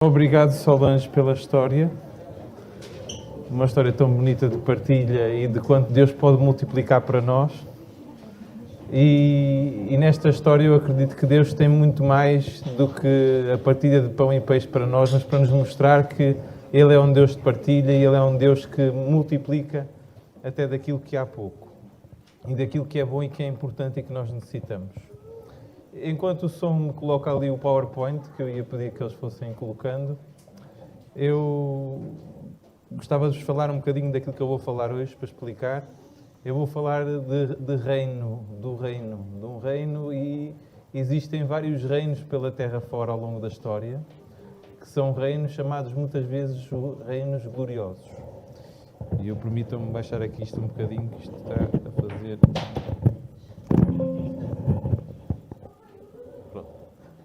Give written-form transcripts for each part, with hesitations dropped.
Obrigado, Solange, pela história. Uma história tão bonita de partilha e de quanto Deus pode multiplicar para nós. E nesta história eu acredito que Deus tem muito mais do que a partilha de pão e peixe para nós, mas para nos mostrar que Ele é um Deus de partilha e Ele é um Deus que multiplica até daquilo que há pouco. E daquilo que é bom e que é importante e que nós necessitamos. Enquanto o som me coloca ali o PowerPoint, que eu ia pedir que eles fossem colocando, eu gostava de vos falar um bocadinho daquilo que eu vou falar hoje, para explicar. Eu vou falar de reino, de um reino, e existem vários reinos pela terra fora ao longo da história, que são reinos chamados muitas vezes reinos gloriosos. E eu permitam-me baixar aqui isto um bocadinho, que isto está a fazer...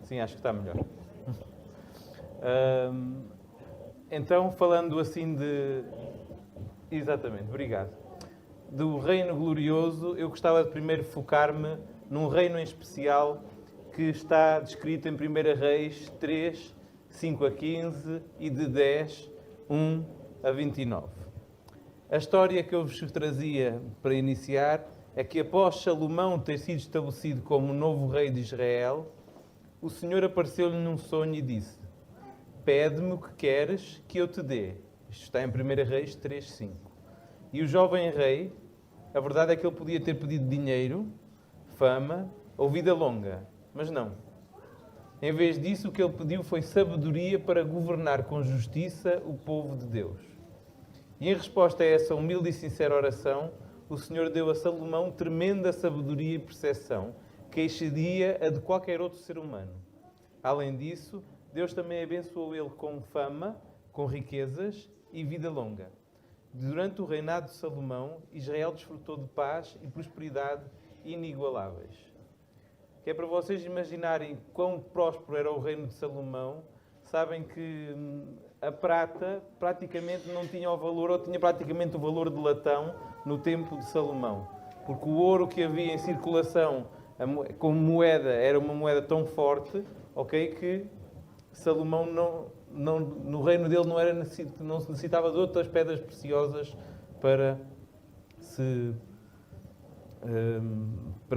Sim, acho que está melhor. Então, falando assim de... Exatamente, obrigado. Do reino glorioso, eu gostava de primeiro focar-me num reino em especial que está descrito em 1 Reis 3, 5 a 15 e de 10, 1 a 29. A história que eu vos trazia para iniciar é que após Salomão ter sido estabelecido como novo rei de Israel, o Senhor apareceu-lhe num sonho e disse: pede-me o que queres que eu te dê. Isto está em 1 Reis 3, 5. E o jovem rei, a verdade é que ele podia ter pedido dinheiro, fama ou vida longa, mas não. Em vez disso, o que ele pediu foi sabedoria para governar com justiça o povo de Deus. E em resposta a essa humilde e sincera oração, o Senhor deu a Salomão tremenda sabedoria e percepção, que excedia a de qualquer outro ser humano. Além disso, Deus também abençoou ele com fama, com riquezas e vida longa. Durante o reinado de Salomão, Israel desfrutou de paz e prosperidade inigualáveis. Que é para vocês imaginarem quão próspero era o reino de Salomão, sabem que a prata praticamente não tinha o valor, ou tinha praticamente o valor de latão no tempo de Salomão. Porque o ouro que havia em circulação como moeda, era uma moeda tão forte, ok, que Salomão no reino dele não se necessitava de outras pedras preciosas para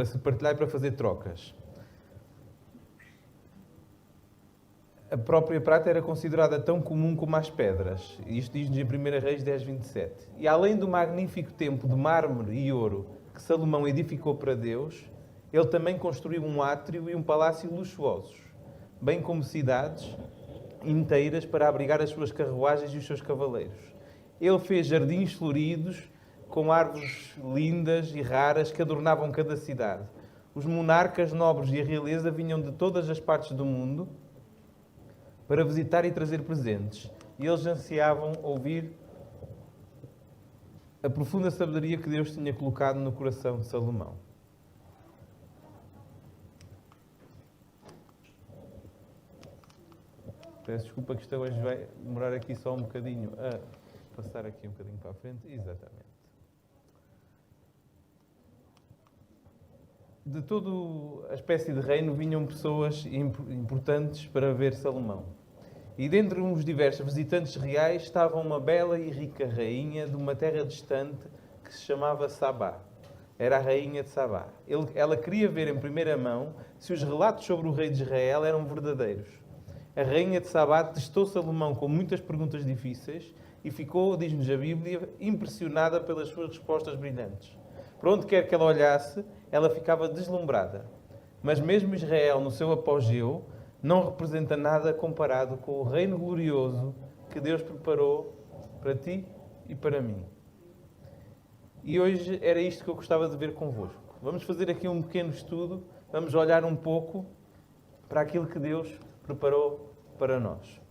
se partilhar e para fazer trocas. A própria prata era considerada tão comum como as pedras. Isto diz-nos em 1 Reis 10, 27. E além do magnífico templo de mármore e ouro que Salomão edificou para Deus, ele também construiu um átrio e um palácio luxuosos, bem como cidades inteiras para abrigar as suas carruagens e os seus cavaleiros. Ele fez jardins floridos com árvores lindas e raras que adornavam cada cidade. Os monarcas, nobres e a realeza vinham de todas as partes do mundo para visitar e trazer presentes. E eles ansiavam ouvir a profunda sabedoria que Deus tinha colocado no coração de Salomão. Peço desculpa que isto hoje vai demorar aqui só um bocadinho a passar aqui um bocadinho para a frente. Exatamente. De toda a espécie de reino vinham pessoas importantes para ver Salomão. E dentre uns diversos visitantes reais estava uma bela e rica rainha de uma terra distante que se chamava Sabá. Era a rainha de Sabá. Ela queria ver em primeira mão se os relatos sobre o rei de Israel eram verdadeiros. A rainha de Sabá testou Salomão com muitas perguntas difíceis e ficou, diz-nos a Bíblia, impressionada pelas suas respostas brilhantes. Por onde quer que ela olhasse, ela ficava deslumbrada. Mas mesmo Israel, no seu apogeu, não representa nada comparado com o reino glorioso que Deus preparou para ti e para mim. E hoje era isto que eu gostava de ver convosco. Vamos fazer aqui um pequeno estudo, vamos olhar um pouco para aquilo que Deus preparou para nós.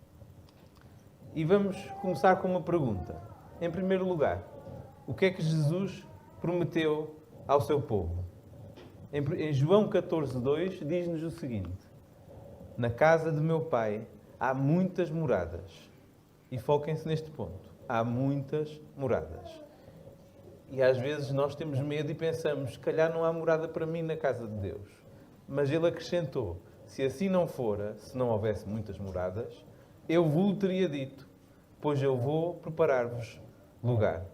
E vamos começar com uma pergunta. Em primeiro lugar, o que é que Jesus prometeu ao seu povo? Em João 14, 2, diz-nos o seguinte: na casa de meu Pai há muitas moradas. E foquem-se neste ponto. Há muitas moradas. E às vezes nós temos medo e pensamos, se calhar não há morada para mim na casa de Deus. Mas ele acrescentou, se assim não fora, se não houvesse muitas moradas, eu vos teria dito, pois eu vou preparar-vos lugar.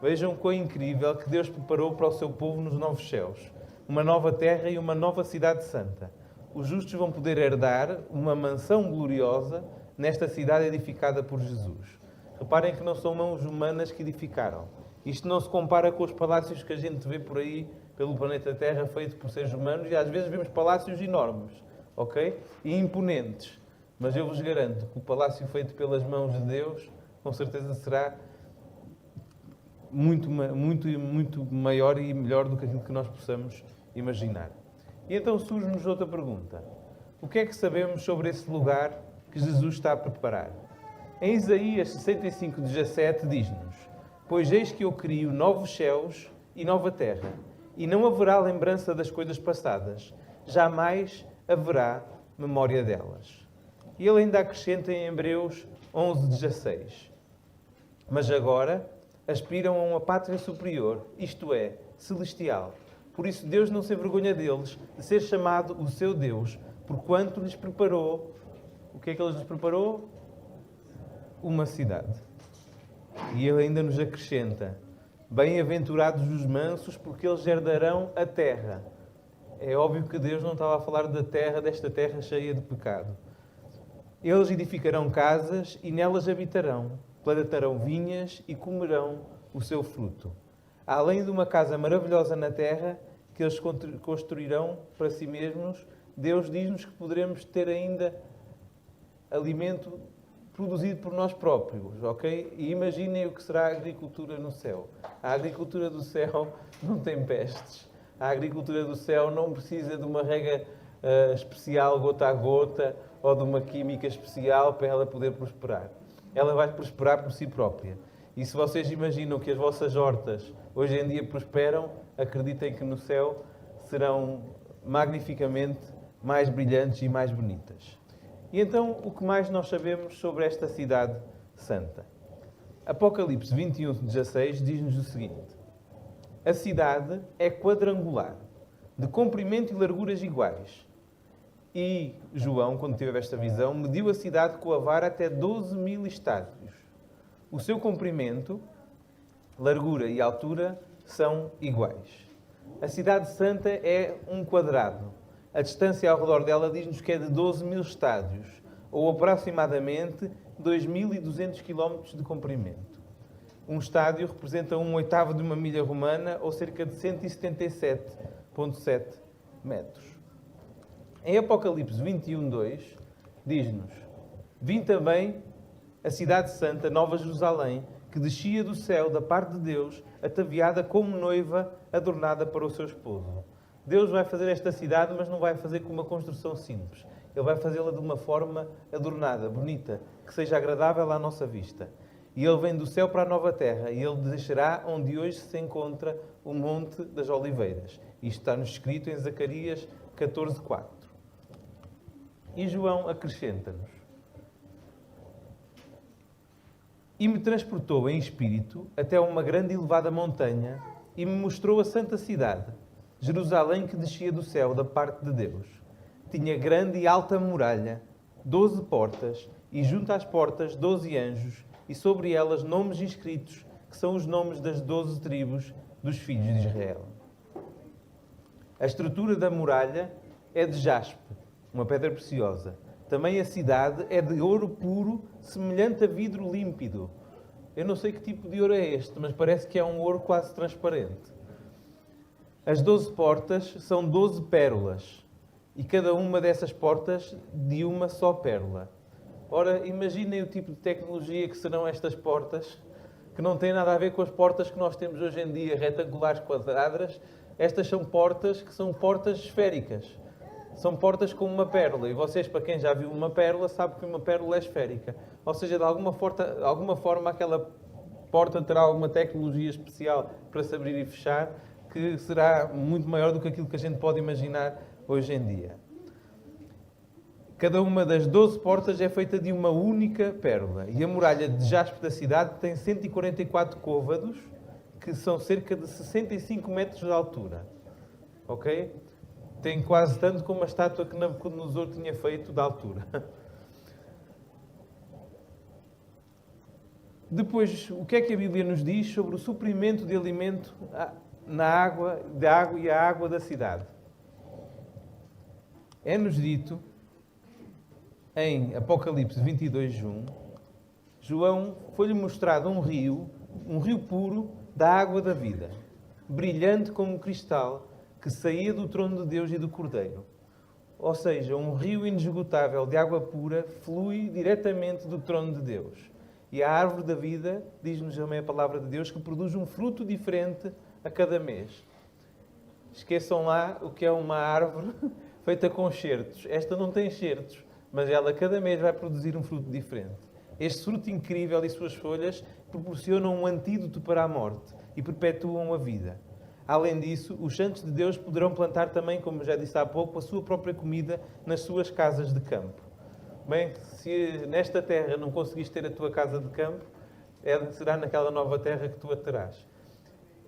Vejam quão incrível que Deus preparou para o seu povo nos novos céus, uma nova terra e uma nova cidade santa. Os justos vão poder herdar uma mansão gloriosa nesta cidade edificada por Jesus. Reparem que não são mãos humanas que edificaram. Isto não se compara com os palácios que a gente vê por aí, pelo planeta Terra, feito por seres humanos, e às vezes vemos palácios enormes, ok? E imponentes. Mas eu vos garanto que o palácio feito pelas mãos de Deus, com certeza será muito maior e melhor do que aquilo que nós possamos imaginar. E então surge-nos outra pergunta. O que é que sabemos sobre esse lugar que Jesus está a preparar? Em Isaías 65:17 diz-nos: Pois eis que eu crio novos céus e nova terra, e não haverá lembrança das coisas passadas, jamais haverá memória delas. E ele ainda acrescenta em Hebreus 11:16: Mas agora aspiram a uma pátria superior, isto é, celestial. Por isso Deus não se envergonha deles, de ser chamado o seu Deus, porquanto lhes preparou... O que é que ele lhes preparou? Uma cidade. E ele ainda nos acrescenta: Bem-aventurados os mansos, porque eles herdarão a terra. É óbvio que Deus não estava a falar da terra, desta terra cheia de pecado. Eles edificarão casas e nelas habitarão, plantarão vinhas e comerão o seu fruto. Além de uma casa maravilhosa na terra, que eles construirão para si mesmos, Deus diz-nos que poderemos ter ainda alimento produzido por nós próprios, ok? E imaginem o que será a agricultura no céu. A agricultura do céu não tem pestes. A agricultura do céu não precisa de uma rega especial, gota a gota, ou de uma química especial para ela poder prosperar. Ela vai prosperar por si própria. E se vocês imaginam que as vossas hortas hoje em dia prosperam, acreditem que no céu serão magnificamente mais brilhantes e mais bonitas. E então, o que mais nós sabemos sobre esta cidade santa? Apocalipse 21:16 diz-nos o seguinte: A cidade é quadrangular, de comprimento e larguras iguais. E João, quando teve esta visão, mediu a cidade com a vara até 12.000 estádios. O seu comprimento, largura e altura são iguais. A cidade santa é um quadrado. A distância ao redor dela diz-nos que é de 12.000 estádios, ou aproximadamente 2.200 km de comprimento. Um estádio representa 1/8 de uma milha romana, ou cerca de 177,7 metros. Em Apocalipse 21:2, diz-nos: Vim também a cidade santa, Nova Jerusalém, que descia do céu da parte de Deus, ataviada como noiva adornada para o seu esposo. Deus vai fazer esta cidade, mas não vai fazer com uma construção simples. Ele vai fazê-la de uma forma adornada, bonita, que seja agradável à nossa vista. E Ele vem do céu para a nova terra, e Ele deixará onde hoje se encontra o Monte das Oliveiras. Isto está-nos escrito em Zacarias 14:4. E João acrescenta-nos: E me transportou em espírito até uma grande e elevada montanha, e me mostrou a santa cidade, Jerusalém, que descia do céu da parte de Deus. Tinha grande e alta muralha, 12 portas, e junto às portas 12 anjos, e sobre elas nomes inscritos, que são os nomes das 12 tribos dos filhos de Israel. A estrutura da muralha é de jaspe, uma pedra preciosa. Também a cidade é de ouro puro, semelhante a vidro límpido. Eu não sei que tipo de ouro é este, mas parece que é um ouro quase transparente. As 12 portas são 12 pérolas, e cada uma dessas portas de uma só pérola. Ora, imaginem o tipo de tecnologia que serão estas portas, que não têm nada a ver com as portas que nós temos hoje em dia, retangulares, quadradas. Estas são portas que são portas esféricas. São portas com uma pérola. E vocês, para quem já viu uma pérola, sabe que uma pérola é esférica. Ou seja, de alguma forma aquela porta terá alguma tecnologia especial para se abrir e fechar, que será muito maior do que aquilo que a gente pode imaginar hoje em dia. Cada uma das 12 portas é feita de uma única pérola. E a muralha de jaspe da cidade tem 144 côvados, que são cerca de 65 metros de altura. Ok? Tem quase tanto como a estátua que Nabucodonosor tinha feito de altura. Depois, o que é que a Bíblia nos diz sobre o suprimento de alimento da água e a água da cidade? É-nos dito, em Apocalipse 22:1, João foi-lhe mostrado um rio puro da água da vida, brilhante como cristal, que saía do trono de Deus e do Cordeiro. Ou seja, um rio inesgotável de água pura flui diretamente do trono de Deus. E a árvore da vida, diz-nos também a palavra de Deus, que produz um fruto diferente a cada mês. Esqueçam lá o que é uma árvore feita com excertos. Esta não tem excertos, mas ela cada mês vai produzir um fruto diferente. Este fruto incrível e suas folhas proporcionam um antídoto para a morte e perpetuam a vida. Além disso, os santos de Deus poderão plantar também, como já disse há pouco, a sua própria comida nas suas casas de campo. Bem, se nesta terra não conseguiste ter a tua casa de campo, será naquela nova terra que tu a terás.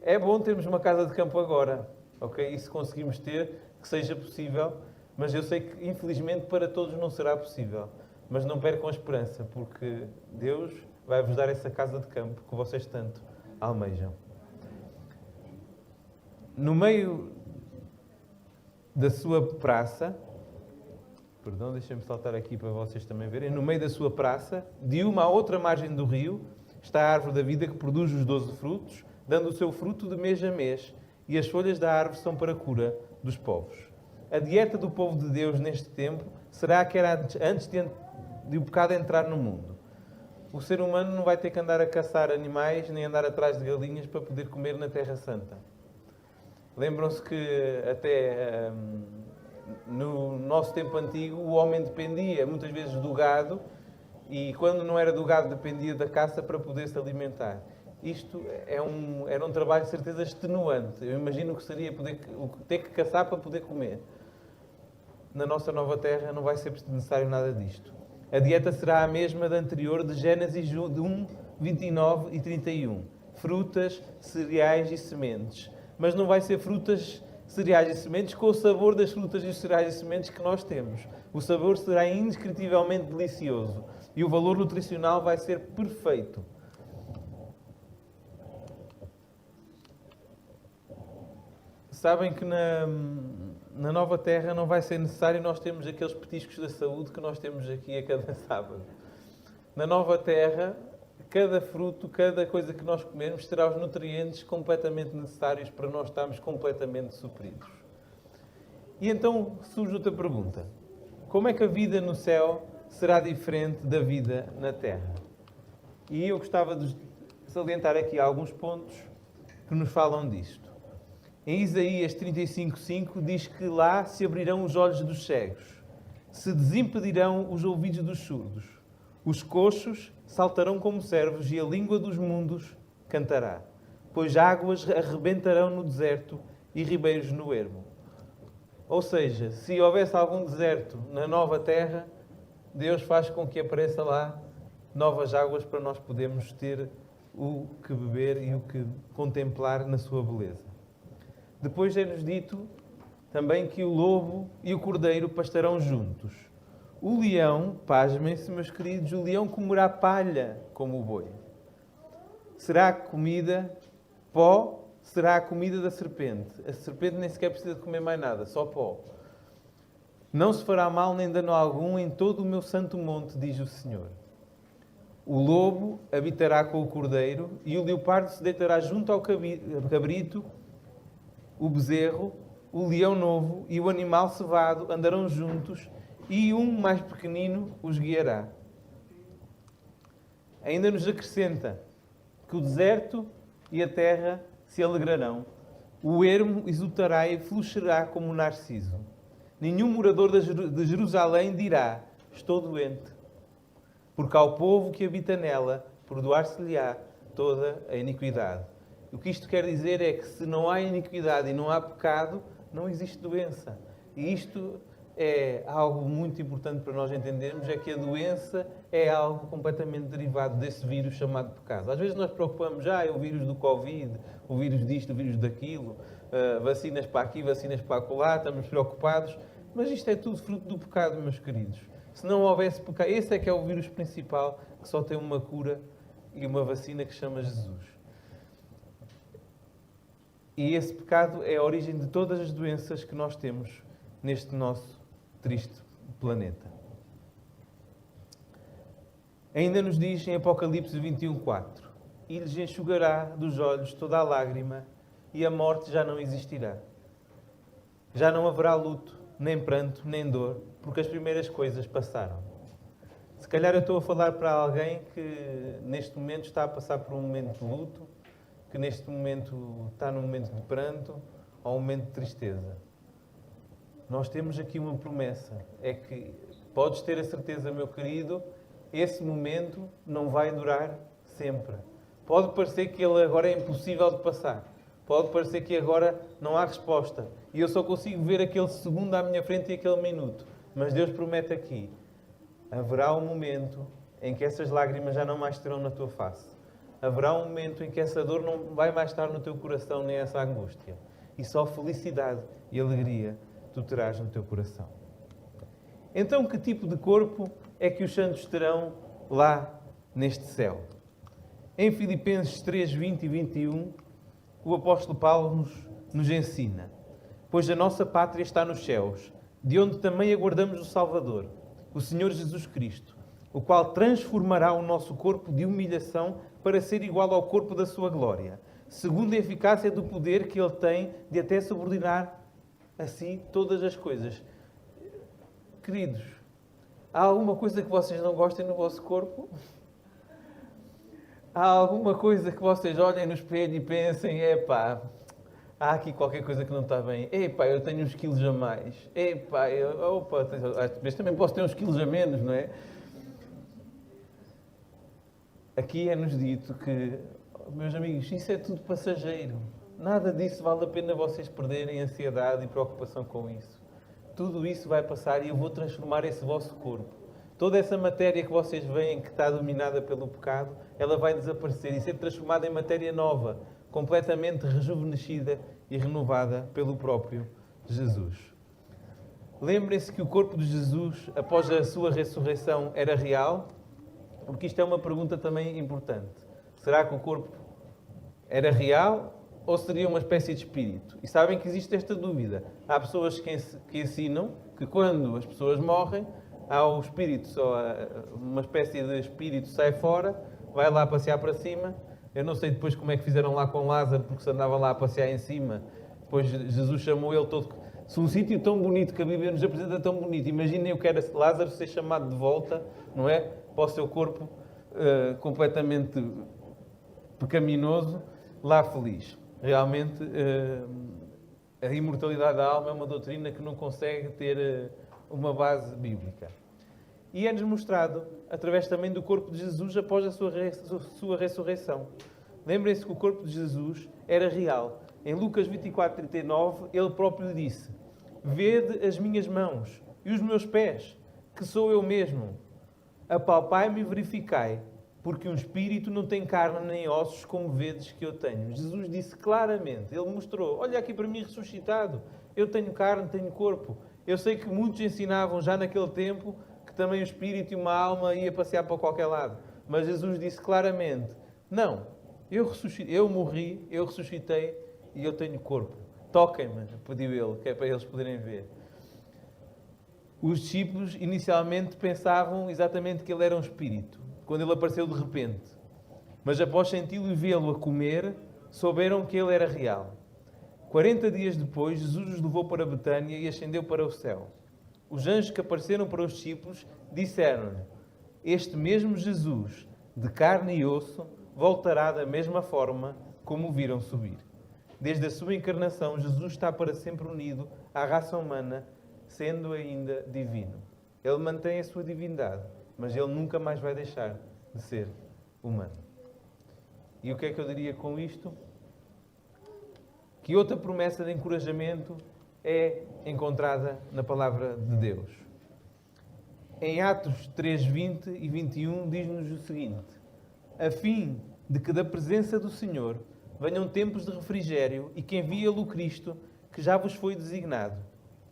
É bom termos uma casa de campo agora, ok? E se conseguimos ter, que seja possível, mas eu sei que infelizmente para todos não será possível. Mas não percam a esperança, porque Deus vai-vos dar essa casa de campo que vocês tanto almejam. No meio da sua praça, deixem-me saltar aqui para vocês também verem, no meio da sua praça, de uma à outra margem do rio, está a árvore da vida que produz os 12 frutos, dando o seu fruto de mês a mês, e as folhas da árvore são para a cura dos povos. A dieta do povo de Deus neste tempo será a que era antes de o pecado entrar no mundo. O ser humano não vai ter que andar a caçar animais, nem andar atrás de galinhas para poder comer na Terra Santa. Lembram-se que até no nosso tempo antigo o homem dependia muitas vezes do gado e quando não era do gado dependia da caça para poder se alimentar. Isto era um trabalho de certeza extenuante. Eu imagino que seria ter que caçar para poder comer. Na nossa nova terra não vai ser necessário nada disto. A dieta será a mesma da anterior de Gênesis 1, 29 e 31. Frutas, cereais e sementes. Mas não vai ser frutas, cereais e sementes com o sabor das frutas e cereais e sementes que nós temos. O sabor será indescritivelmente delicioso e o valor nutricional vai ser perfeito. Sabem que na nova terra não vai ser necessário nós termos aqueles petiscos da saúde que nós temos aqui a cada sábado. Na nova terra, cada fruto, cada coisa que nós comermos terá os nutrientes completamente necessários para nós estarmos completamente supridos. E então surge outra pergunta. Como é que a vida no céu será diferente da vida na terra? E eu gostava de salientar aqui alguns pontos que nos falam disto. Em Isaías 35:5 diz que lá se abrirão os olhos dos cegos, se desimpedirão os ouvidos dos surdos, os coxos saltarão como servos e a língua dos mundos cantará, pois águas arrebentarão no deserto e ribeiros no ermo. Ou seja, se houvesse algum deserto na nova terra, Deus faz com que apareça lá novas águas para nós podermos ter o que beber e o que contemplar na sua beleza. Depois é-nos dito também que o lobo e o cordeiro pastarão juntos. O leão, pasmem-se, meus queridos, o leão comerá palha como o boi. Será comida, pó, será a comida da serpente. A serpente nem sequer precisa de comer mais nada, só pó. Não se fará mal nem dano algum em todo o meu santo monte, diz o Senhor. O lobo habitará com o cordeiro e o leopardo se deitará junto ao cabrito. O bezerro, o leão novo e o animal cevado andarão juntos e um mais pequenino os guiará. Ainda nos acrescenta que o deserto e a terra se alegrarão. O ermo exultará e florescerá como um narciso. Nenhum morador de Jerusalém dirá, estou doente, porque ao povo que habita nela, perdoar-se-lhe-á toda a iniquidade. O que isto quer dizer é que se não há iniquidade e não há pecado, não existe doença. E isto é algo muito importante para nós entendermos, é que a doença é algo completamente derivado desse vírus chamado pecado. Às vezes nós preocupamos, é o vírus do Covid, o vírus disto, o vírus daquilo, vacinas para aqui, vacinas para acolá, estamos preocupados, mas isto é tudo fruto do pecado, meus queridos. Se não houvesse pecado, esse é que é o vírus principal, que só tem uma cura e uma vacina que se chama Jesus. E esse pecado é a origem de todas as doenças que nós temos neste nosso triste planeta. Ainda nos diz em Apocalipse 21:4: e lhes enxugará dos olhos toda a lágrima, e a morte já não existirá. Já não haverá luto, nem pranto, nem dor, porque as primeiras coisas passaram. Se calhar eu estou a falar para alguém que neste momento está a passar por um momento de luto, que neste momento está num momento de pranto ou um momento de tristeza. Nós temos aqui uma promessa, é que podes ter a certeza, meu querido, esse momento não vai durar sempre. Pode parecer que ele agora é impossível de passar. Pode parecer que agora não há resposta. E eu só consigo ver aquele segundo à minha frente e aquele minuto. Mas Deus promete aqui: haverá um momento em que essas lágrimas já não mais estarão na tua face. Haverá um momento em que essa dor não vai mais estar no teu coração, nem essa angústia. E só felicidade e alegria tu terás no teu coração. Então, que tipo de corpo é que os santos terão lá neste céu? Em Filipenses 3, 20 e 21, o apóstolo Paulo nos ensina: pois a nossa pátria está nos céus, de onde também aguardamos o Salvador, o Senhor Jesus Cristo, o qual transformará o nosso corpo de humilhação para ser igual ao corpo da sua glória, segundo a eficácia do poder que Ele tem de até subordinar a si todas as coisas. Queridos, há alguma coisa que vocês não gostem no vosso corpo? Há alguma coisa que vocês olhem no espelho e pensem: epá, há aqui qualquer coisa que não está bem. Epá, eu tenho uns quilos a mais. Epá, mas também posso ter uns quilos a menos, não é? Aqui é-nos dito que, meus amigos, isso é tudo passageiro. Nada disso vale a pena vocês perderem ansiedade e preocupação com isso. Tudo isso vai passar e eu vou transformar esse vosso corpo. Toda essa matéria que vocês veem que está dominada pelo pecado, ela vai desaparecer e ser transformada em matéria nova, completamente rejuvenescida e renovada pelo próprio Jesus. Lembrem-se que o corpo de Jesus, após a sua ressurreição, era real, porque isto é uma pergunta também importante. Será que o corpo era real ou seria uma espécie de espírito? E sabem que existe esta dúvida. Há pessoas que ensinam que quando as pessoas morrem, há o espírito, uma espécie de espírito sai fora, vai lá passear para cima. Eu não sei depois como é que fizeram lá com Lázaro, porque se andava lá a passear em cima. Depois Jesus chamou ele todo. Se um sítio tão bonito que a Bíblia nos apresenta tão bonito, imaginem o que era Lázaro ser chamado de volta, não é? Para o seu corpo completamente pecaminoso, lá feliz. Realmente, a imortalidade da alma é uma doutrina que não consegue ter uma base bíblica. E é-nos mostrado através também do corpo de Jesus após a sua ressurreição. Lembrem-se que o corpo de Jesus era real. Em Lucas 24:39, ele próprio disse: vede as minhas mãos e os meus pés, que sou eu mesmo. Apalpai-me e verificai, porque um espírito não tem carne nem ossos como vedes que eu tenho. Jesus disse claramente, ele mostrou: olha aqui para mim ressuscitado, eu tenho carne, tenho corpo. Eu sei que muitos ensinavam já naquele tempo que também o espírito e uma alma ia passear para qualquer lado. Mas Jesus disse claramente: não, eu morri, eu ressuscitei e eu tenho corpo. Toquem-me, pediu ele, que é para eles poderem ver. Os discípulos inicialmente pensavam exatamente que ele era um espírito, quando ele apareceu de repente. Mas após senti-lo e vê-lo a comer, souberam que ele era real. 40 dias depois, Jesus os levou para Betânia e ascendeu para o céu. Os anjos que apareceram para os discípulos disseram-lhe: este mesmo Jesus, de carne e osso, voltará da mesma forma como o viram subir. Desde a sua encarnação, Jesus está para sempre unido à raça humana, sendo ainda divino. Ele mantém a sua divindade, mas ele nunca mais vai deixar de ser humano. E o que é que eu diria com isto? Que outra promessa de encorajamento é encontrada na palavra de Deus. Em Atos 3, 20 e 21 diz-nos o seguinte: a fim de que da presença do Senhor venham tempos de refrigério e que envia-lhe o Cristo, que já vos foi designado.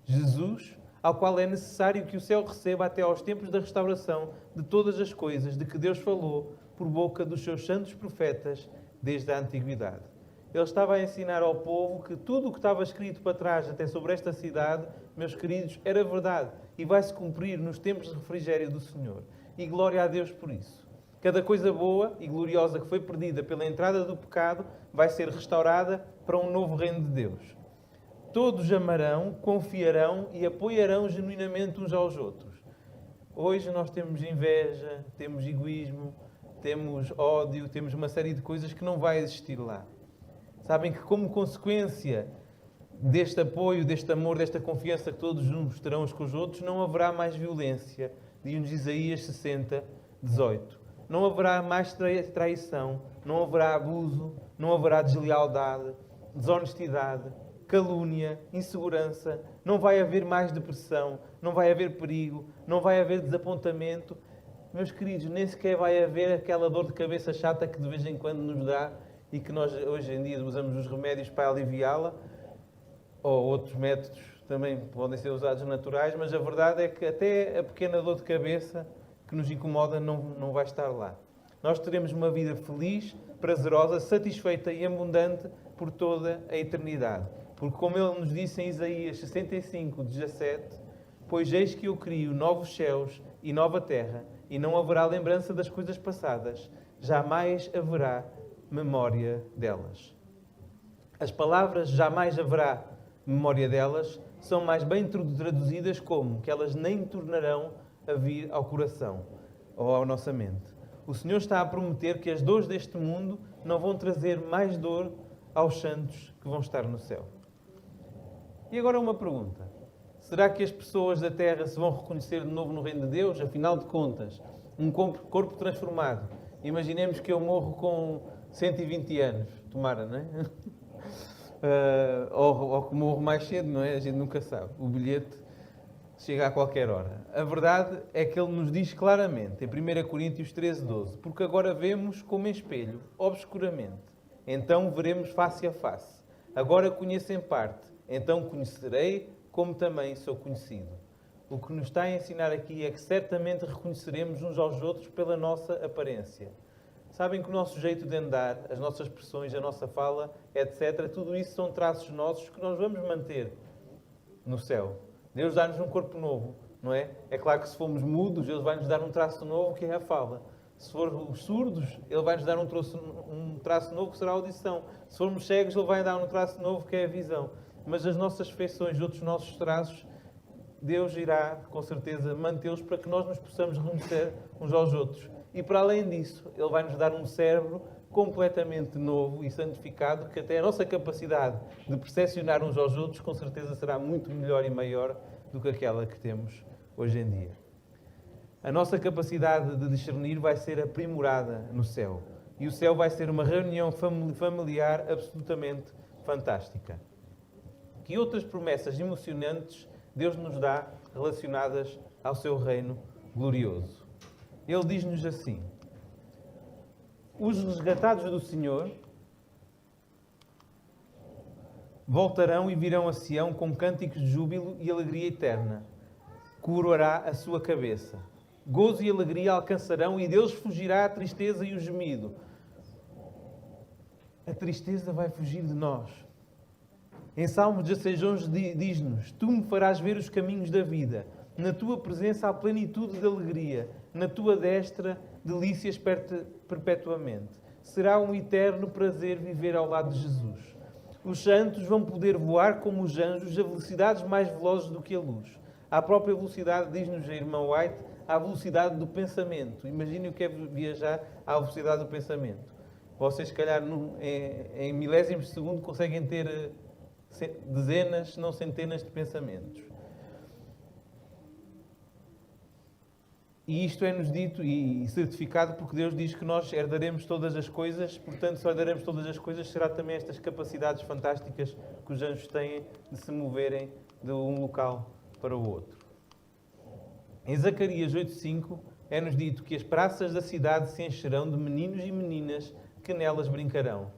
Jesus, ao qual é necessário que o céu receba até aos tempos da restauração de todas as coisas de que Deus falou por boca dos seus santos profetas desde a antiguidade. Ele estava a ensinar ao povo que tudo o que estava escrito para trás, até sobre esta cidade, meus queridos, era verdade e vai-se cumprir nos tempos de refrigério do Senhor. E glória a Deus por isso. Cada coisa boa e gloriosa que foi perdida pela entrada do pecado vai ser restaurada para um novo reino de Deus. Todos amarão, confiarão e apoiarão genuinamente uns aos outros. Hoje nós temos inveja, temos egoísmo, temos ódio, temos uma série de coisas que não vai existir lá. Sabem que como consequência deste apoio, deste amor, desta confiança que todos uns terão uns com os outros, não haverá mais violência. Diz-nos Isaías 60, 18. Não haverá mais traição, não haverá abuso, não haverá deslealdade, desonestidade, calúnia, insegurança, não vai haver mais depressão, não vai haver perigo, não vai haver desapontamento. Meus queridos, nem sequer vai haver aquela dor de cabeça chata que de vez em quando nos dá e que nós hoje em dia usamos os remédios para aliviá-la, ou outros métodos também podem ser usados naturais, mas a verdade é que até a pequena dor de cabeça que nos incomoda não vai estar lá. Nós teremos uma vida feliz, prazerosa, satisfeita e abundante por toda a eternidade. Porque como ele nos disse em Isaías 65, 17, pois eis que eu crio novos céus e nova terra, e não haverá lembrança das coisas passadas, jamais haverá memória delas. As palavras jamais haverá memória delas são mais bem traduzidas como que elas nem tornarão a vir ao coração ou à nossa mente. O Senhor está a prometer que as dores deste mundo não vão trazer mais dor aos santos que vão estar no céu. E agora uma pergunta. Será que as pessoas da Terra se vão reconhecer de novo no reino de Deus? Afinal de contas, um corpo transformado. Imaginemos que eu morro com 120 anos. Tomara, não é? Ou que morro mais cedo, não é? A gente nunca sabe. O bilhete chega a qualquer hora. A verdade é que ele nos diz claramente, em 1 Coríntios 13, 12, porque agora vemos como em espelho, obscuramente. Então veremos face a face. Agora conheço em parte. Então conhecerei como também sou conhecido. O que nos está a ensinar aqui é que certamente reconheceremos uns aos outros pela nossa aparência. Sabem que o nosso jeito de andar, as nossas expressões, a nossa fala, etc., tudo isso são traços nossos que nós vamos manter no céu. Deus dá-nos um corpo novo, não é? É claro que se formos mudos, Ele vai nos dar um traço novo, que é a fala. Se formos surdos, Ele vai nos dar um traço novo, que será a audição. Se formos cegos, Ele vai dar um traço novo, que é a visão. Mas as nossas feições, outros nossos traços, Deus irá, com certeza, mantê-los para que nós nos possamos reconhecer uns aos outros. E para além disso, Ele vai nos dar um cérebro completamente novo e santificado, que até a nossa capacidade de percepcionar uns aos outros, com certeza, será muito melhor e maior do que aquela que temos hoje em dia. A nossa capacidade de discernir vai ser aprimorada no céu. E o céu vai ser uma reunião familiar absolutamente fantástica. Que outras promessas emocionantes Deus nos dá relacionadas ao seu reino glorioso? Ele diz-nos assim: os resgatados do Senhor voltarão e virão a Sião com cânticos de júbilo e alegria eterna. Coroará a sua cabeça. Gozo e alegria alcançarão e deles fugirá a tristeza e o gemido. A tristeza vai fugir de nós. Em Salmos 16:11 diz-nos: tu me farás ver os caminhos da vida. Na tua presença há plenitude de alegria. Na tua destra, delícias perpetuamente. Será um eterno prazer viver ao lado de Jesus. Os santos vão poder voar como os anjos a velocidades mais velozes do que a luz. À própria velocidade, diz-nos a irmã White, à velocidade do pensamento. Imaginem o que é viajar à velocidade do pensamento. Vocês, se calhar, em milésimos de segundo, conseguem ter dezenas, se não centenas de pensamentos. E isto é-nos dito e certificado porque Deus diz que nós herdaremos todas as coisas, portanto, se herdaremos todas as coisas, será também estas capacidades fantásticas que os anjos têm de se moverem de um local para o outro. Em Zacarias 8:5 é-nos dito que as praças da cidade se encherão de meninos e meninas que nelas brincarão.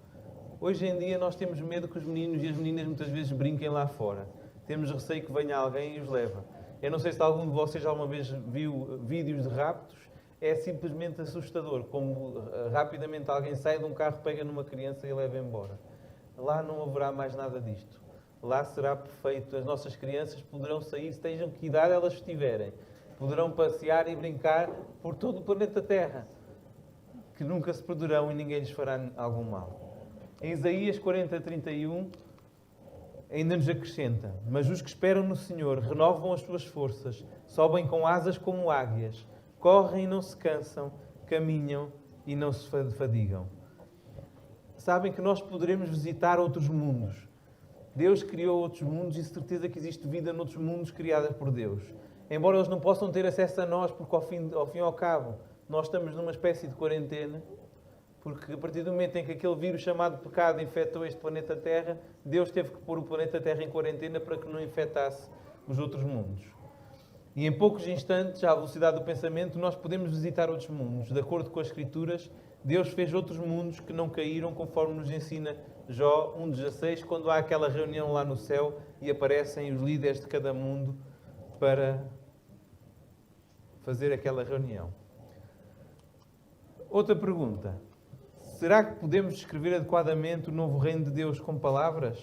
Hoje em dia nós temos medo que os meninos e as meninas muitas vezes brinquem lá fora. Temos receio que venha alguém e os leve. Eu não sei se algum de vocês alguma vez viu vídeos de raptos. é simplesmente assustador, como rapidamente alguém sai de um carro, pega numa criança e leva embora. Lá não haverá mais nada disto. Lá será perfeito. As nossas crianças poderão sair, estejam que idade elas estiverem. Poderão passear e brincar por todo o planeta Terra, que nunca se perderão e ninguém lhes fará algum mal. Em Isaías 40:31 ainda nos acrescenta: mas os que esperam no Senhor renovam as suas forças, sobem com asas como águias, correm e não se cansam, caminham e não se fadigam. Sabem que nós poderemos visitar outros mundos. Deus criou outros mundos e certeza que existe vida noutros mundos criada por Deus. Embora eles não possam ter acesso a nós, porque ao fim e ao cabo nós estamos numa espécie de quarentena, porque a partir do momento em que aquele vírus chamado pecado infectou este planeta Terra, Deus teve que pôr o planeta Terra em quarentena para que não infectasse os outros mundos. E em poucos instantes, à velocidade do pensamento, nós podemos visitar outros mundos. De acordo com as Escrituras, Deus fez outros mundos que não caíram, conforme nos ensina Jó 1:16, quando há aquela reunião lá no céu e aparecem os líderes de cada mundo para fazer aquela reunião. Outra pergunta. Será que podemos descrever adequadamente o novo reino de Deus com palavras?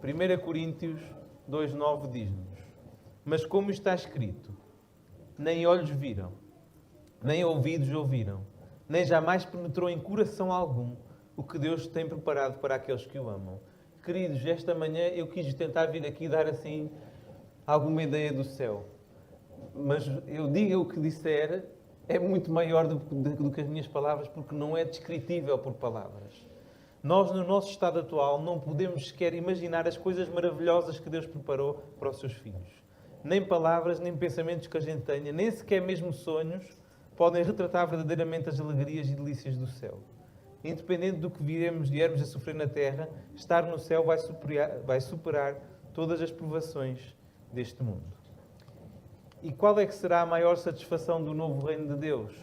1 Coríntios 2:9 diz-nos: mas como está escrito, nem olhos viram, nem ouvidos ouviram, nem jamais penetrou em coração algum o que Deus tem preparado para aqueles que o amam. Queridos, esta manhã eu quis tentar vir aqui dar assim alguma ideia do céu. Mas eu diga o que disser, é muito maior do que as minhas palavras, porque não é descritível por palavras. Nós, no nosso estado atual, não podemos sequer imaginar as coisas maravilhosas que Deus preparou para os seus filhos. Nem palavras, nem pensamentos que a gente tenha, nem sequer mesmo sonhos, podem retratar verdadeiramente as alegrias e delícias do céu. Independente do que viermos a sofrer na terra, estar no céu vai superar todas as provações deste mundo. E qual é que será a maior satisfação do novo reino de Deus?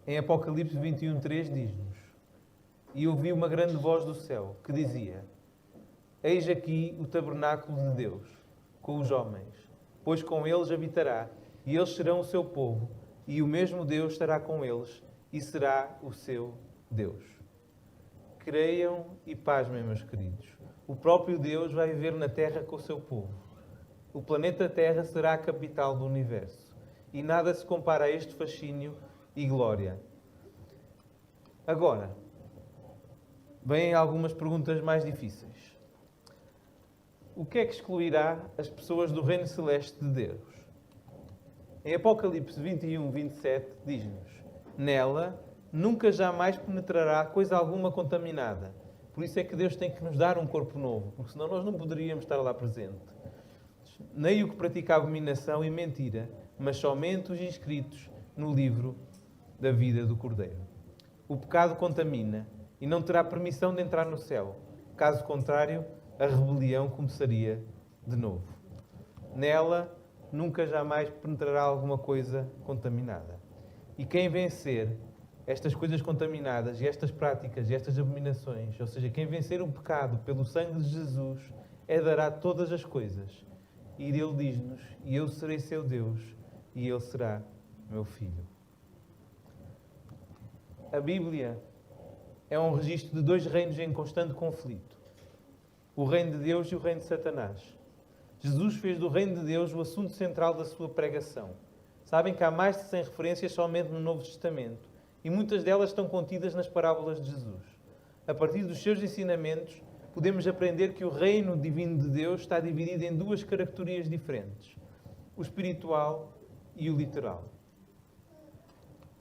Em Apocalipse 21:3 diz-nos: e ouvi uma grande voz do céu que dizia: eis aqui o tabernáculo de Deus com os homens, pois com eles habitará, e eles serão o seu povo, e o mesmo Deus estará com eles, e será o seu Deus. Creiam e pasmem, meus queridos. O próprio Deus vai viver na Terra com o seu povo. O planeta Terra será a capital do universo. E nada se compara a este fascínio e glória. Agora, vêm algumas perguntas mais difíceis. O que é que excluirá as pessoas do reino celeste de Deus? Em Apocalipse 21:27 diz-nos: nela nunca jamais penetrará coisa alguma contaminada. Por isso é que Deus tem que nos dar um corpo novo, porque senão nós não poderíamos estar lá presente. Nem o que pratica abominação e mentira, mas somente os inscritos no livro da vida do Cordeiro. O pecado contamina e não terá permissão de entrar no céu. Caso contrário, a rebelião começaria de novo. Nela nunca jamais penetrará alguma coisa contaminada. E quem vencer estas coisas contaminadas e estas práticas e estas abominações, ou seja, quem vencer o pecado pelo sangue de Jesus, herdará todas as coisas. E ele diz-nos: e eu serei seu Deus, e ele será meu filho. A Bíblia é um registro de dois reinos em constante conflito: o reino de Deus e o reino de Satanás. Jesus fez do reino de Deus o assunto central da sua pregação. Sabem que há mais de 100 referências somente no Novo Testamento, e muitas delas estão contidas nas parábolas de Jesus. A partir dos seus ensinamentos, podemos aprender que o reino divino de Deus está dividido em duas caracterias diferentes: o espiritual e o literal.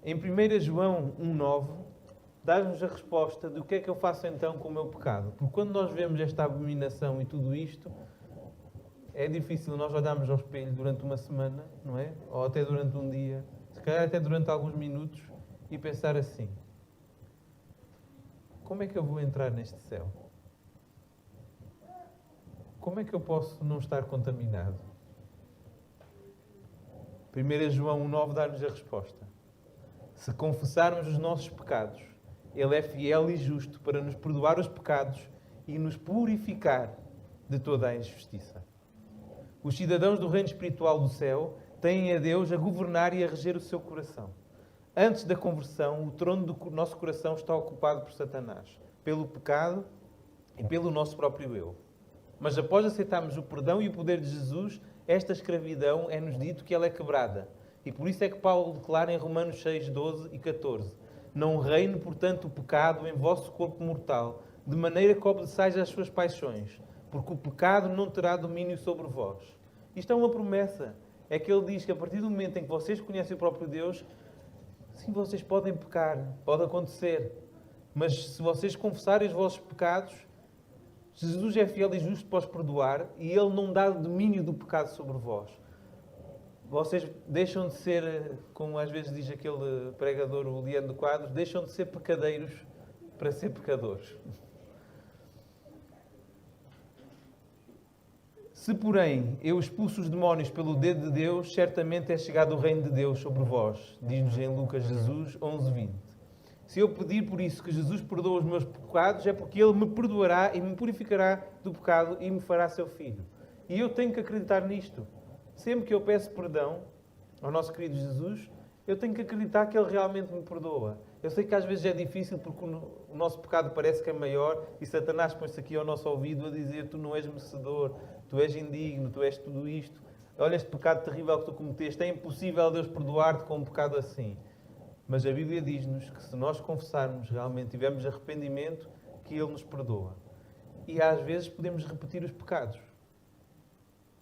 Em 1 João 1:9, dá-nos a resposta do que é que eu faço então com o meu pecado. Porque quando nós vemos esta abominação e tudo isto, é difícil nós olharmos ao espelho durante uma semana, não é? Ou até durante um dia, se calhar até durante alguns minutos, e pensar assim: como é que eu vou entrar neste céu? Como é que eu posso não estar contaminado? 1 João 1:9 dá-nos a resposta: se confessarmos os nossos pecados, Ele é fiel e justo para nos perdoar os pecados e nos purificar de toda a injustiça. Os cidadãos do reino espiritual do céu têm a Deus a governar e a reger o seu coração. Antes da conversão, o trono do nosso coração está ocupado por Satanás, pelo pecado e pelo nosso próprio eu. Mas após aceitarmos o perdão e o poder de Jesus, esta escravidão é-nos dito que ela é quebrada. E por isso é que Paulo declara em Romanos 6, 12 e 14: Não reine, portanto, o pecado em vosso corpo mortal, de maneira que obedeçais às suas paixões, porque o pecado não terá domínio sobre vós. Isto é uma promessa. É que ele diz que a partir do momento em que vocês conhecem o próprio Deus, sim, vocês podem pecar, pode acontecer. Mas se vocês confessarem os vossos pecados, Jesus é fiel e justo para os perdoar e Ele não dá domínio do pecado sobre vós. Vocês deixam de ser, como às vezes diz aquele pregador, o Leandro Quadros, deixam de ser pecadeiros para ser pecadores. Se, porém, eu expulso os demónios pelo dedo de Deus, certamente é chegado o reino de Deus sobre vós. Diz-nos em Lucas Jesus 11:20. Se eu pedir por isso que Jesus perdoe os meus pecados, é porque Ele me perdoará e me purificará do pecado e me fará seu filho. E eu tenho que acreditar nisto. Sempre que eu peço perdão ao nosso querido Jesus, eu tenho que acreditar que Ele realmente me perdoa. Eu sei que às vezes é difícil porque o nosso pecado parece que é maior e Satanás põe-se aqui ao nosso ouvido a dizer: tu não és merecedor, tu és indigno, tu és tudo isto. Olha este pecado terrível que tu cometeste. É impossível Deus perdoar-te com um pecado assim. Mas a Bíblia diz-nos que se nós confessarmos, realmente tivermos arrependimento, que Ele nos perdoa. E às vezes podemos repetir os pecados.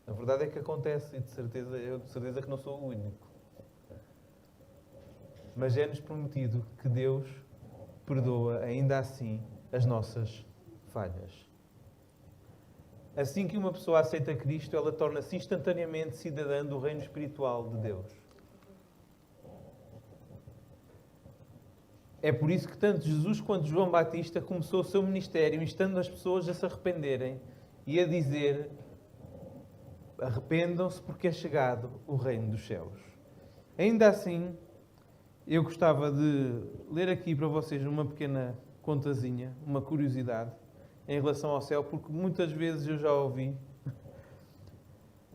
A verdade é que acontece, e eu de certeza que não sou o único. Mas é-nos prometido que Deus perdoa ainda assim as nossas falhas. Assim que uma pessoa aceita Cristo, ela torna-se instantaneamente cidadã do reino espiritual de Deus. É por isso que tanto Jesus quanto João Batista começou o seu ministério instando as pessoas a se arrependerem e a dizer: arrependam-se porque é chegado o reino dos céus. Ainda assim, eu gostava de ler aqui para vocês uma pequena contazinha, uma curiosidade em relação ao céu, porque muitas vezes eu já ouvi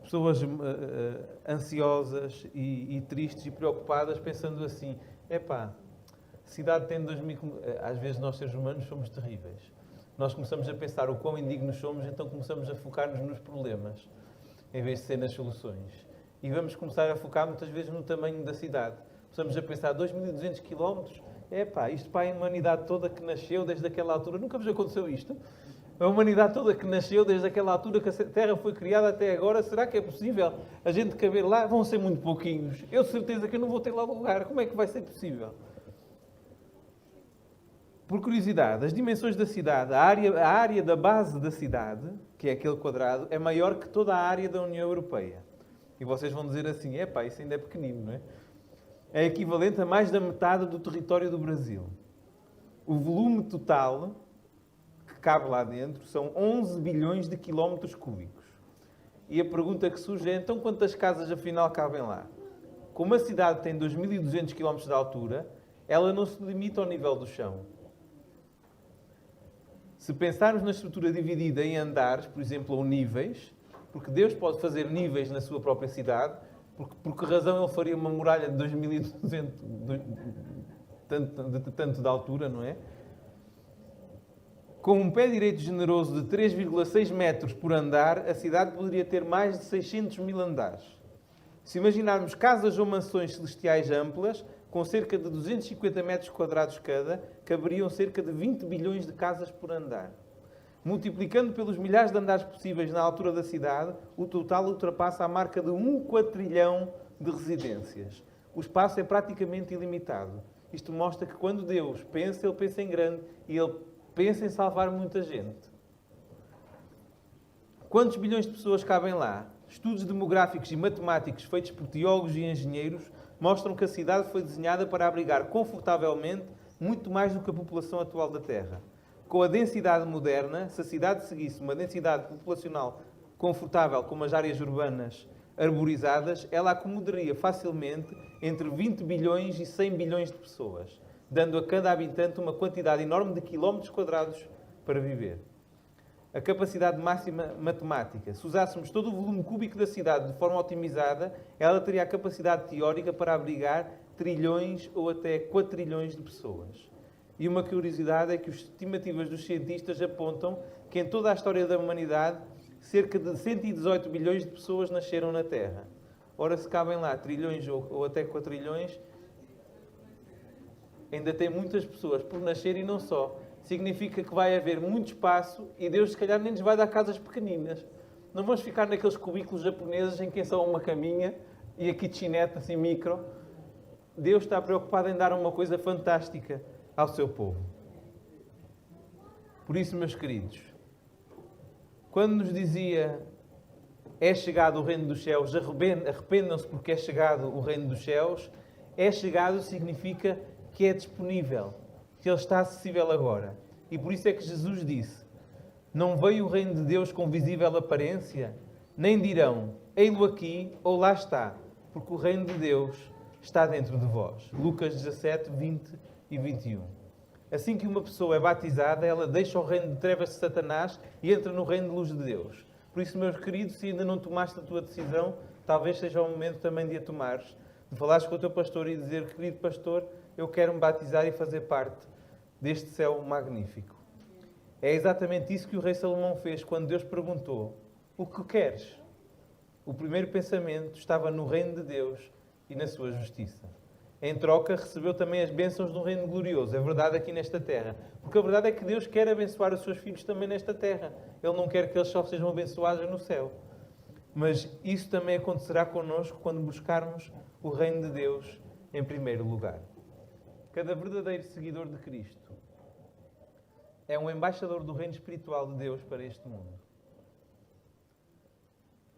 pessoas ansiosas e tristes e preocupadas pensando assim: epá, a cidade tem 2000... Às vezes nós seres humanos somos terríveis. Nós começamos a pensar o quão indignos somos, então começamos a focar-nos nos problemas, em vez de ser nas soluções. E vamos começar a focar muitas vezes no tamanho da cidade. Começamos a pensar: 2.200 km? Isto para a humanidade toda que nasceu desde aquela altura. Nunca vos aconteceu isto? A humanidade toda que nasceu desde aquela altura que a Terra foi criada até agora, será que é possível a gente caber lá? Vão ser muito pouquinhos. Eu de certeza que eu não vou ter lá lugar. Como é que vai ser possível? Por curiosidade, as dimensões da cidade, a área da base da cidade, que é aquele quadrado, é maior que toda a área da União Europeia. E vocês vão dizer assim: isso ainda é pequenino, não é? É equivalente a mais da metade do território do Brasil. O volume total que cabe lá dentro são 11 bilhões de quilómetros cúbicos. E a pergunta que surge é: então quantas casas afinal cabem lá? Como a cidade tem 2.200 km de altura, ela não se limita ao nível do chão. Se pensarmos na estrutura dividida em andares, por exemplo, ou níveis, porque Deus pode fazer níveis na sua própria cidade, por que razão Ele faria uma muralha de 2.200, tanto de altura, não é? Com um pé direito generoso de 3,6 metros por andar, a cidade poderia ter mais de 600 mil andares. Se imaginarmos casas ou mansões celestiais amplas, com cerca de 250 metros quadrados cada, caberiam cerca de 20 bilhões de casas por andar. Multiplicando pelos milhares de andares possíveis na altura da cidade, o total ultrapassa a marca de 1 quatrilhão de residências. O espaço é praticamente ilimitado. Isto mostra que quando Deus pensa, Ele pensa em grande e Ele pensa em salvar muita gente. Quantos bilhões de pessoas cabem lá? Estudos demográficos e matemáticos feitos por teólogos e engenheiros mostram que a cidade foi desenhada para abrigar confortavelmente muito mais do que a população atual da Terra. Com a densidade moderna, se a cidade seguisse uma densidade populacional confortável como as áreas urbanas arborizadas, ela acomodaria facilmente entre 20 bilhões e 100 bilhões de pessoas, dando a cada habitante uma quantidade enorme de quilómetros quadrados para viver. a capacidade máxima matemática. Se usássemos todo o volume cúbico da cidade de forma otimizada, ela teria a capacidade teórica para abrigar trilhões ou até quatrilhões de pessoas. E uma curiosidade é que as estimativas dos cientistas apontam que em toda a história da humanidade, cerca de 118 bilhões de pessoas nasceram na Terra. Ora, se cabem lá trilhões ou até quatrilhões, ainda tem muitas pessoas por nascer e não só. Significa que vai haver muito espaço e Deus, se calhar, nem nos vai dar casas pequeninas. Não vamos ficar naqueles cubículos japoneses em que é só uma caminha e a kitchenette assim micro. Deus está preocupado em dar uma coisa fantástica ao seu povo. Por isso, meus queridos, quando nos dizia é chegado o reino dos céus, arrependam-se porque é chegado o reino dos céus, é chegado significa que é disponível, que ele está acessível agora. E por isso é que Jesus disse: não veio o reino de Deus com visível aparência, nem dirão, ei-lo aqui ou lá está, porque o reino de Deus está dentro de vós. Lucas 17, 20 e 21. Assim que uma pessoa é batizada, ela deixa o reino de trevas de Satanás e entra no reino de luz de Deus. Por isso, meus queridos, se ainda não tomaste a tua decisão, talvez seja o momento também de a tomares. De falares com o teu pastor e dizer: querido pastor, eu quero me batizar e fazer parte deste céu magnífico. É exatamente isso que o rei Salomão fez quando Deus perguntou: o que queres? O primeiro pensamento estava no reino de Deus e na sua justiça. Em troca, recebeu também as bênçãos do reino glorioso. É verdade, aqui nesta terra. Porque a verdade é que Deus quer abençoar os seus filhos também nesta terra. Ele não quer que eles só sejam abençoados no céu. Mas isso também acontecerá connosco quando buscarmos o reino de Deus em primeiro lugar. Cada verdadeiro seguidor de Cristo é um embaixador do reino espiritual de Deus para este mundo.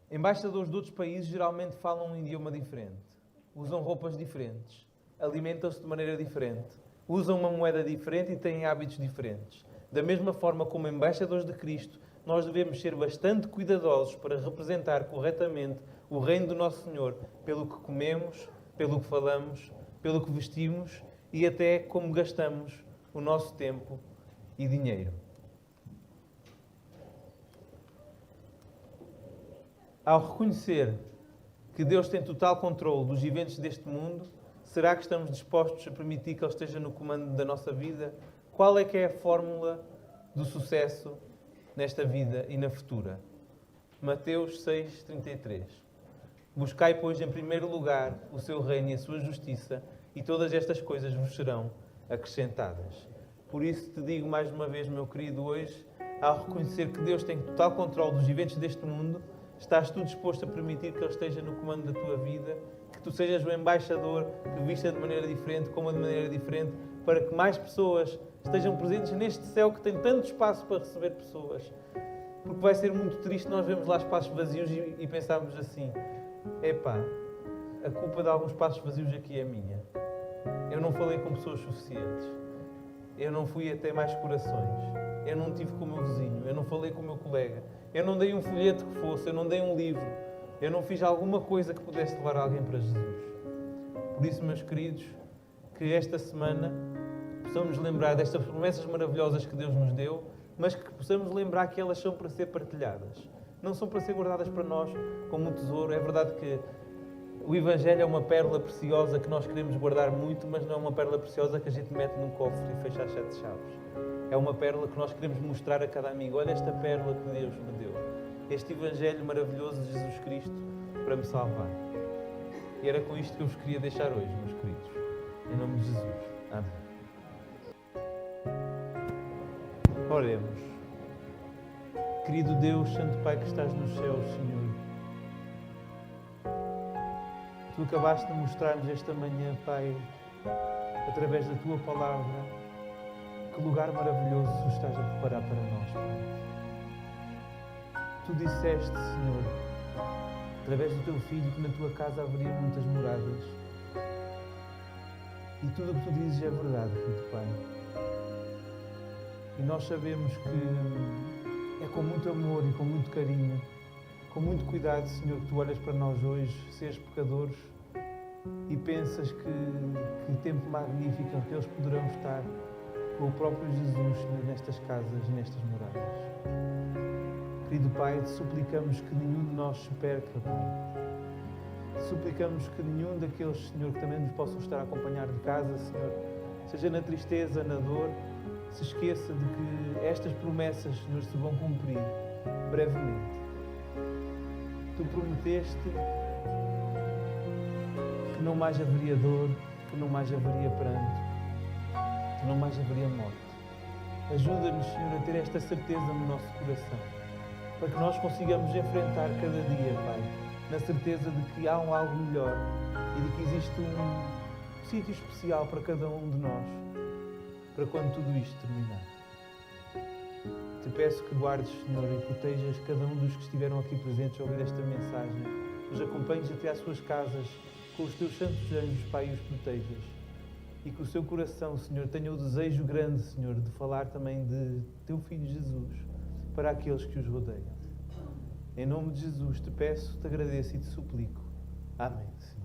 Embaixadores de outros países geralmente falam um idioma diferente, usam roupas diferentes, alimentam-se de maneira diferente, usam uma moeda diferente e têm hábitos diferentes. Da mesma forma como embaixadores de Cristo, nós devemos ser bastante cuidadosos para representar corretamente o reino do nosso Senhor pelo que comemos, pelo que falamos, pelo que vestimos e até como gastamos o nosso tempo e dinheiro. Ao reconhecer que Deus tem total controle dos eventos deste mundo, será que estamos dispostos a permitir que Ele esteja no comando da nossa vida? Qual é que é a fórmula do sucesso nesta vida e na futura? Mateus 6,33. Buscai, pois, em primeiro lugar o seu reino e a sua justiça, e todas estas coisas vos serão acrescentadas. Por isso te digo mais uma vez, meu querido, hoje, ao reconhecer que Deus tem total controle dos eventos deste mundo, estás tu disposto a permitir que Ele esteja no comando da tua vida, que tu sejas o embaixador que vista de maneira diferente, coma de maneira diferente, para que mais pessoas estejam presentes neste céu que tem tanto espaço para receber pessoas. Porque vai ser muito triste nós vermos lá espaços vazios e pensarmos assim: epá, a culpa de alguns espaços vazios aqui é minha. Eu não falei com pessoas suficientes. Eu não fui até mais corações. Eu não estive com o meu vizinho. Eu não falei com o meu colega. Eu não dei um folheto que fosse. Eu não dei um livro. Eu não fiz alguma coisa que pudesse levar alguém para Jesus. Por isso, meus queridos, que esta semana possamos lembrar destas promessas maravilhosas que Deus nos deu, mas que possamos lembrar que elas são para ser partilhadas. Não são para ser guardadas para nós como um tesouro. É verdade que o Evangelho é uma pérola preciosa que nós queremos guardar muito, mas não é uma pérola preciosa que a gente mete num cofre e fecha as 7 chaves. É uma pérola que nós queremos mostrar a cada amigo. Olha esta pérola que Deus me deu. Este Evangelho maravilhoso de Jesus Cristo para me salvar. E era com isto que eu vos queria deixar hoje, meus queridos. Em nome de Jesus. Amém. Oremos. Querido Deus, Santo Pai que estás nos céus, Senhor. Tu acabaste de mostrar-nos esta manhã, Pai, através da Tua Palavra, que lugar maravilhoso Tu estás a preparar para nós, Pai. Tu disseste, Senhor, através do Teu Filho, que na Tua casa haveria muitas moradas. E tudo o que Tu dizes é verdade, Filho, Pai. E nós sabemos que é com muito amor e com muito carinho, com muito cuidado, Senhor, que Tu olhas para nós hoje, seres pecadores, e pensas que tempo magnífico em que eles poderão estar com o próprio Jesus, Senhor, nestas casas, nestas moradas. Querido Pai, te suplicamos que nenhum de nós se perca, Pai. Te suplicamos que nenhum daqueles, Senhor, que também nos possam estar a acompanhar de casa, Senhor, seja na tristeza, na dor, se esqueça de que estas promessas, Senhor, se vão cumprir brevemente. Tu prometeste que não mais haveria dor, que não mais haveria pranto, que não mais haveria morte. Ajuda-nos, Senhor, a ter esta certeza no nosso coração, para que nós consigamos enfrentar cada dia, Pai, na certeza de que há algo melhor e de que existe um sítio especial para cada um de nós, para quando tudo isto terminar. Te peço que guardes, Senhor, e protejas cada um dos que estiveram aqui presentes a ouvir esta mensagem. Os acompanhes até às suas casas com os teus santos anjos, Pai, e os protejas. E que o seu coração, Senhor, tenha o desejo grande, Senhor, de falar também de teu Filho Jesus para aqueles que os rodeiam. Em nome de Jesus te peço, te agradeço e te suplico. Amém, Senhor.